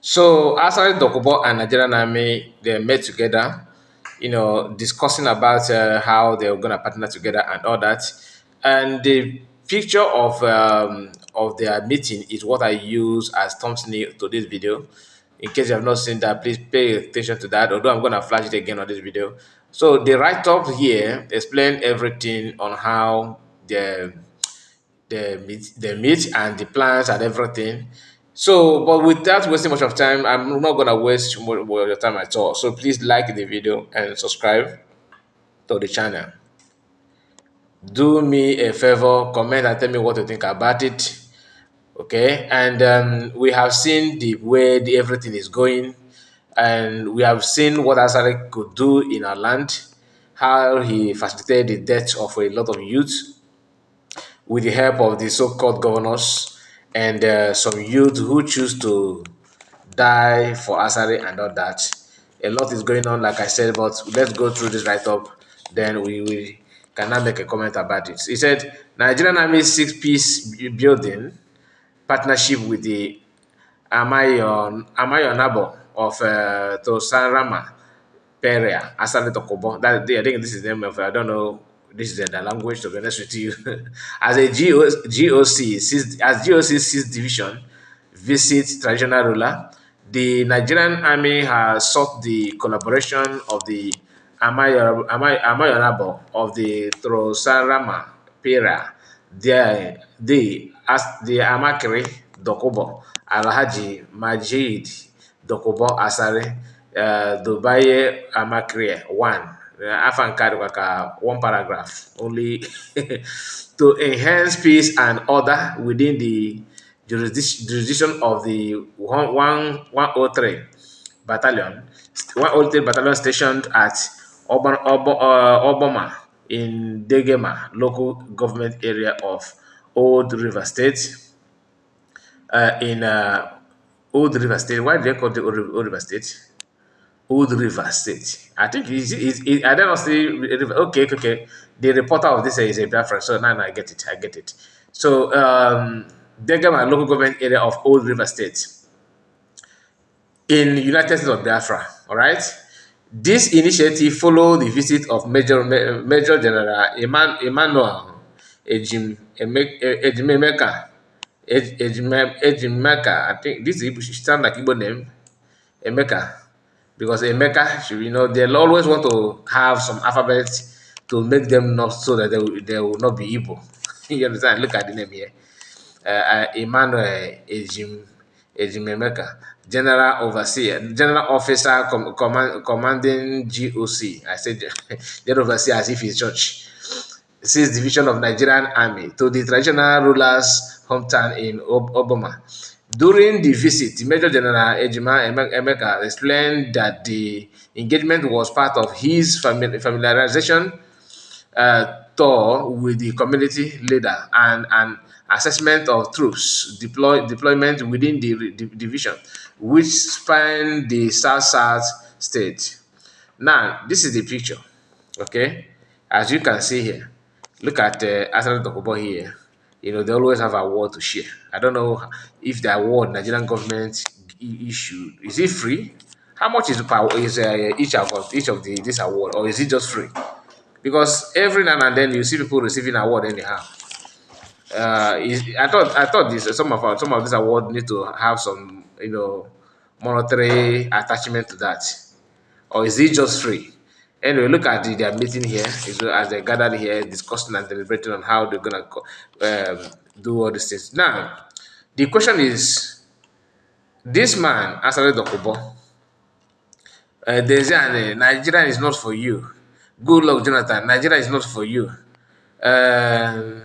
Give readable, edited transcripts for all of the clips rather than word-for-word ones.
So Asari Dokubo and Nigerian Army they met together, discussing about how they were gonna partner together and all that. And the picture of their meeting is what I use as thumbnail to this video. In case you have not seen that, please pay attention to that. Although I'm gonna flash it again on this video. So the write up here explain everything on how the meet and the plans and everything. So, but without wasting much of time, I'm not gonna waste more of your time at all. So please like the video and subscribe to the channel. Do me a favor, comment and tell me what you think about it. Okay, and we have seen the way everything is going, and we have seen what Asari could do in our land, how he facilitated the death of a lot of youth with the help of the so-called governors and some youth who choose to die for Asari and all that. A lot is going on, like I said, but let's go through this write-up, then we can now make a comment about it. He said, Nigerian Army seeks peace building partnership with the Amayonabo of Tosarama Perea, Asari Dokubo. I think this is the name of, I don't know, this is the language to be honest with you. As a GOC, as GOC 6th Division visits traditional ruler, the Nigerian Army has sought the collaboration of the Amayonabo of the Trosarama Pera, as the Amakri Dokubo, Alhaji Majid Dokubo Asare, Dubai Amakri, one. Afankari Waka, one paragraph only to enhance peace and order within the jurisdiction of the 103 battalion, 103 battalion stationed at Obama in Degema local government area of Old River State. In Old River State, why do they call it Old River State? Old River State. I think I don't know. Okay. The reporter of this is a Biafra, so now I get it. I get it. So, Degama local government area of Old River State in United States of Biafra. All right. This initiative followed the visit of Major General Emmanuel Ejimemeka. Ejimeka. I think this sound like Igbo name. Emeka, because Emeka, they'll always want to have some alphabets to make them not so that they will not be Igbo. You understand? Look at the name here. Emmanuel Ejimemeka, General Overseer, General Officer Commanding GOC. I said General Overseer as if he's church. 6th Division of Nigerian Army to the traditional ruler's hometown in Obama. During the visit, Major General Ejima Emeka explained that the engagement was part of his familiarization tour with the community leader and an assessment of troops deployment within the division, which spanned the South state. Now, this is the picture, okay? As you can see here, look at Asari Dokubo here. They always have award to share. I don't know if the award Nigerian government issued, is it free? How much is each of this award, or is it just free? Because every now and then you see people receiving award anyhow. I thought some of this award need to have some monetary attachment to that, or is it just free? Anyway, look at their meeting here as they gathered here, discussing and deliberating on how they're gonna do all these things. Now, the question is, this man, Asari Dokubo, they say Nigeria is not for you. Good luck, Jonathan. Nigeria is not for you. Uh,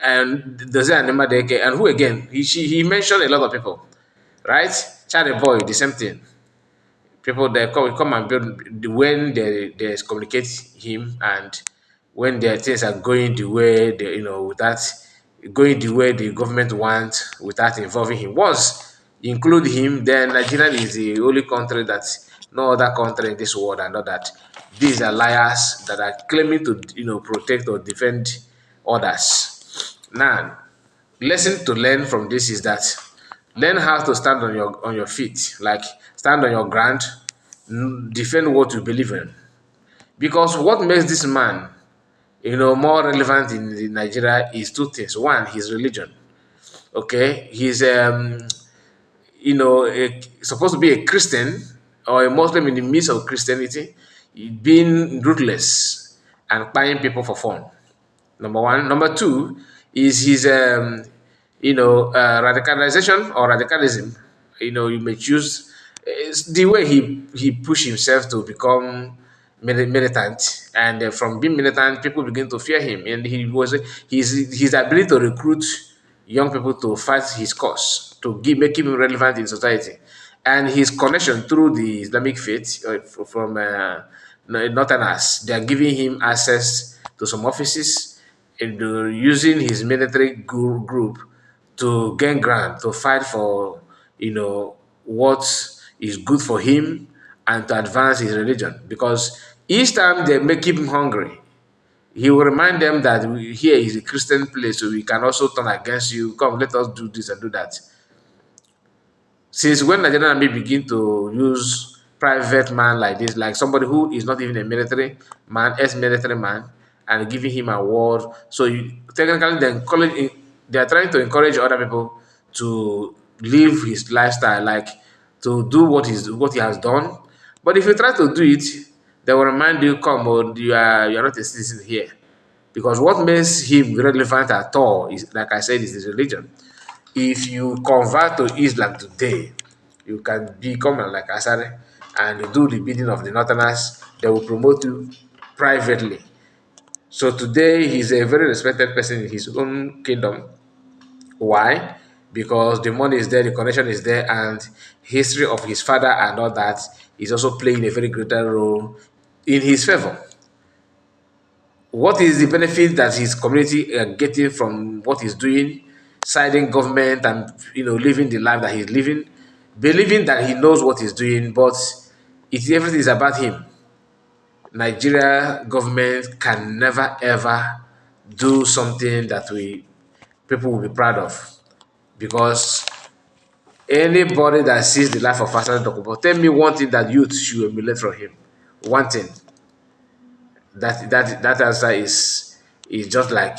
and the Zeanema and who again? He mentioned a lot of people, right? Charlie Boy, the same thing. People that come and build when they communicate him, and when their things are going the way without going the way the government wants without involving him. Once you include him, then Nigeria is the only country that no other country in this world and all that. These are liars that are claiming to protect or defend others. Now, lesson to learn from this is that Learn how to stand on your feet, like stand on your ground, defend what you believe in. Because what makes this man, more relevant in Nigeria is two things. One, his religion. Okay, he's supposed to be a Christian or a Muslim in the midst of Christianity, being ruthless and buying people for fun. Number one. Number two is his, radicalization or radicalism. You may choose. It's the way he pushed himself to become militant, and from being militant, people begin to fear him, and his ability to recruit young people to fight his cause, to make him relevant in society, and his connection through the Islamic faith from Northerners. They are giving him access to some offices and using his military group to gain ground, to fight for, what is good for him and to advance his religion. Because each time they make him hungry, he will remind them that here is a Christian place, so we can also turn against you. Come, let us do this and do that. Since when Nigerian army begin to use private man like this, like somebody who is not even a military man, ex-military man, and giving him a award, so technically they are trying to encourage other people to live his lifestyle, like to do what he has done. But if you try to do it, they will remind you, come on, you are not a citizen here. Because what makes him relevant at all is, like I said, is his religion. If you convert to Islam today, you can become like Asari and do the bidding of the Northerners. They will promote you privately. So today, he's a very respected person in his own kingdom. Why? Because the money is there, the connection is there, and history of his father and all that is also playing a very greater role in his favor. What is the benefit that his community are getting from what he's doing, siding government and living the life that he's living, believing that he knows what he's doing, but everything is about him. Nigeria government can never ever do something that we people will be proud of, because anybody that sees the life of Asari Dokubo, tell me one thing that youth should emulate from him. One thing. That answer is just like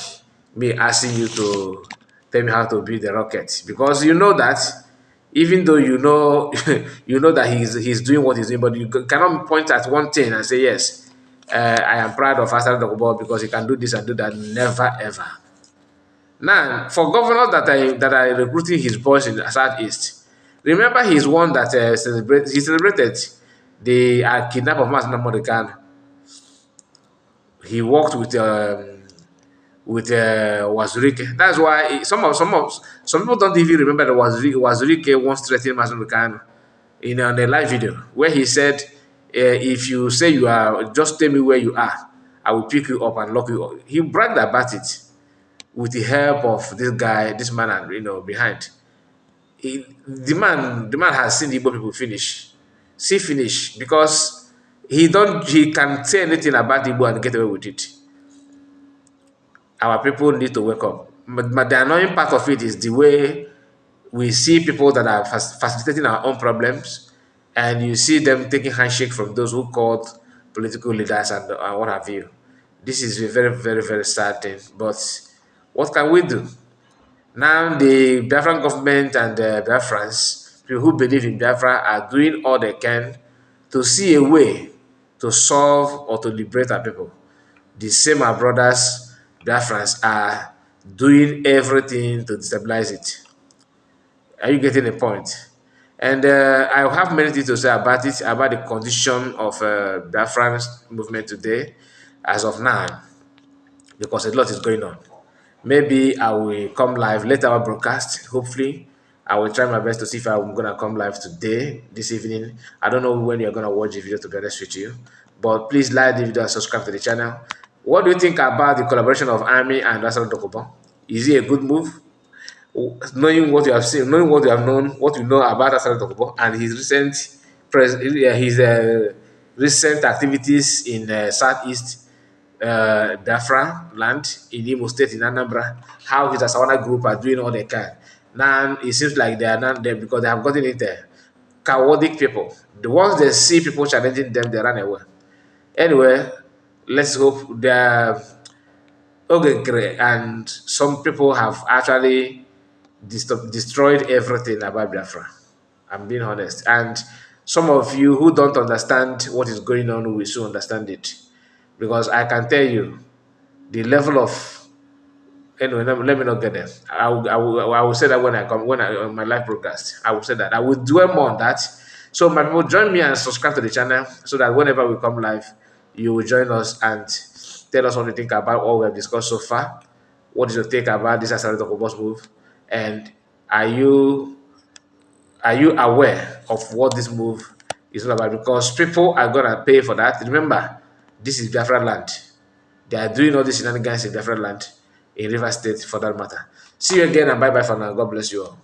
me asking you to tell me how to build a rocket, because you know that, even though you know you know that he's doing what he's doing, but you cannot point at one thing and say yes, I am proud of Asari Dokubo because he can do this and do that. Never ever. Now, for governors that are recruiting his boys in the Southeast, remember he's one that he celebrated the kidnap of Mas Nnamdi. He worked with Wazurike. That's why some people don't even remember that Wazurike once threatened Mazen Khan in on a live video where he said, "If you say you are, just tell me where you are. I will pick you up and lock you up." He bragged about it with the help of this guy, this man, and behind. The man has seen the Igbo people finish, see finish, because he can say anything about Igbo and get away with it. Our people need to wake up. But the annoying part of it is the way we see people that are facilitating our own problems, and you see them taking handshake from those who called political leaders and what have you. This is a very, very, very sad thing. But what can we do? Now the Biafran government and the Biafrans, people who believe in Biafra, are doing all they can to see a way to solve or to liberate our people. The same our brothers, Biafrans, are doing everything to destabilize it. Are you getting the point? And I have many things to say about it, about the condition of Biafran's movement today, as of now, because a lot is going on. Maybe I will come live later our broadcast. Hopefully, I will try my best to see if I'm gonna come live today, this evening. I don't know when you're gonna watch the video, to be honest with you. But please like the video and subscribe to the channel. What do you think about the collaboration of Army and Asari Dokubo? Is it a good move? Knowing what you have seen, knowing what you have known, what you know about Asari Dokubo and his recent activities in Southeast Biafra land in Imo State, in Anambra, how his Asawana group are doing all they can. Now it seems like they are not there because they have gotten it there. Cowardly people. The ones they see people challenging them, they run away. Anyway, let's hope they're okay, great. And some people have actually destroyed everything about Biafra. I'm being honest. And some of you who don't understand what is going on will soon understand it. Because I can tell you the level of anyway, let me not get there. I will say that when I on my live broadcast. I will say that. I will dwell more on that. So my people join me and subscribe to the channel so that whenever we come live, you will join us and tell us what you think about what we have discussed so far. What is your take about this Asari Dokubo's move? And are you are you aware of what this move is all about? Because people are gonna pay for that. Remember, this is Biafra land. They are doing all these shenanigans in Biafra land, in River State for that matter. See you again and bye bye for now. God bless you all.